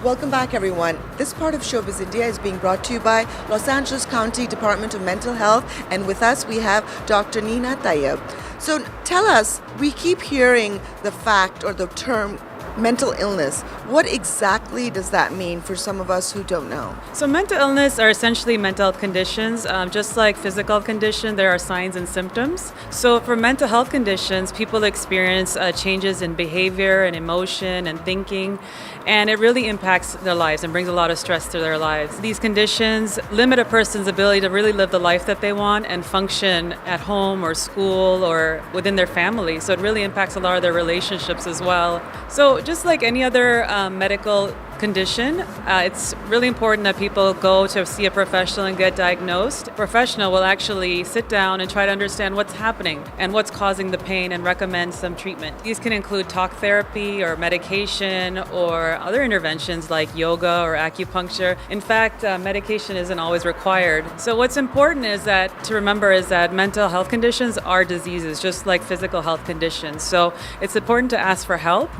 Welcome back, everyone. This part of Showbiz India is being brought to you by Los Angeles County Department of Mental Health, and with us we have Dr. Neelofer Tayyib. So tell us, we keep hearing the fact or the term mental illness. What exactly does that mean for some of us who don't know? So mental illness are essentially mental health conditions. Just like physical condition, there are signs and symptoms. So for mental health conditions, people experience changes in behavior and emotion and thinking, and it really impacts their lives and brings a lot of stress to their lives. These conditions limit a person's ability to really live the life that they want and function at home or school or within their family. So it really impacts a lot of their relationships as well. So just like any other medical condition, it's really important that people go to see a professional and get diagnosed. A professional will actually sit down and try to understand what's happening and what's causing the pain and recommend some treatment. These can include talk therapy or medication or other interventions like yoga or acupuncture. In fact, medication isn't always required. So what's important is that to remember is that mental health conditions are diseases, just like physical health conditions. So it's important to ask for help,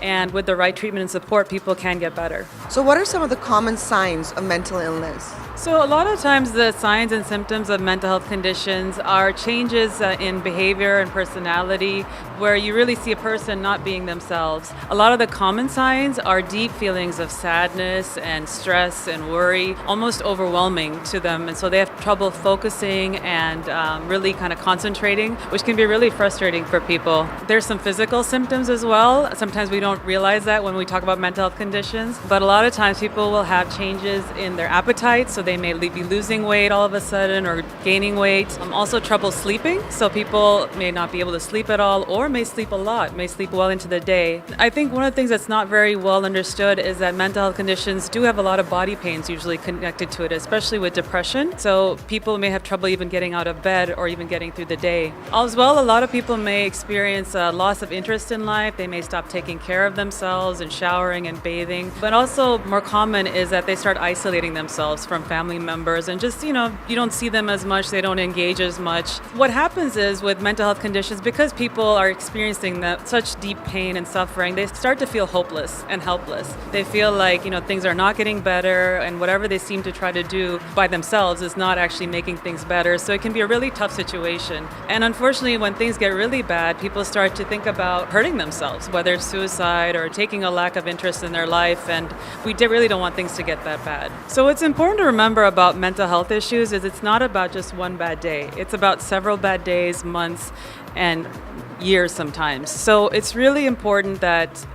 and with the right treatment and support, people can get better. So what are some of the common signs of mental illness? So a lot of times the signs and symptoms of mental health conditions are changes in behavior and personality where you really see a person not being themselves. A lot of the common signs are deep feelings of sadness and stress and worry, almost overwhelming to them. And so they have trouble focusing and really kind of concentrating, which can be really frustrating for people. There's some physical symptoms as well. Sometimes we don't realize that when we talk about mental health conditions, but a lot of times people will have changes in their appetite, so they may be losing weight all of a sudden or gaining weight. Also trouble sleeping, so people may not be able to sleep at all or may sleep a lot, may sleep well into the day. I think one of the things that's not very well understood is that mental health conditions do have a lot of body pains usually connected to it, especially with depression. So people may have trouble even getting out of bed or even getting through the day. As well, a lot of people may experience a loss of interest in life. They may stop taking care of themselves and showering and bathing. But also more common is that they start isolating themselves from family members and just, you don't see them as much, they don't engage as much. What happens is with mental health conditions, because people are experiencing such deep pain and suffering, they start to feel hopeless and helpless. They feel like, things are not getting better and whatever they seem to try to do by themselves is not actually making things better. So it can be a really tough situation. And unfortunately, when things get really bad, people start to think about hurting themselves, whether it's suicide or taking a lack of interest in their life, and we really don't want things to get that bad. So what's important to remember about mental health issues is it's not about just one bad day. It's about several bad days, months, and years sometimes. So it's really important that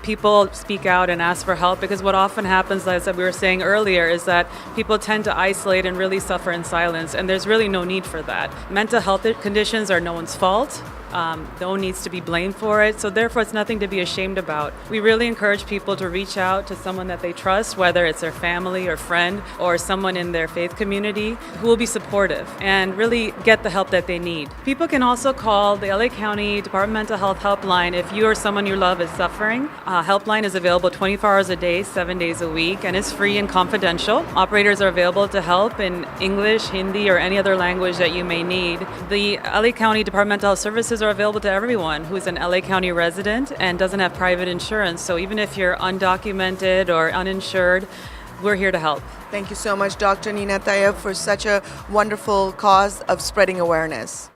people speak out and ask for help, because what often happens, as we were saying earlier, is that people tend to isolate and really suffer in silence, and there's really no need for that. Mental health conditions are no one's fault. No one needs to be blamed for it, so therefore it's nothing to be ashamed about. We really encourage people to reach out to someone that they trust, whether it's their family or friend or someone in their faith community who will be supportive and really get the help that they need. People can also call the LA County Department of Mental Health helpline if you or someone you love is suffering. Helpline is available 24 hours a day, 7 days a week, and is free and confidential. Operators are available to help in English, Hindi, or any other language that you may need. The LA County Department of Mental Health services are available to everyone who's an LA County resident and doesn't have private insurance. So even if you're undocumented or uninsured, we're here to help. Thank you so much, Dr. Neelofer Tayyib, for such a wonderful cause of spreading awareness.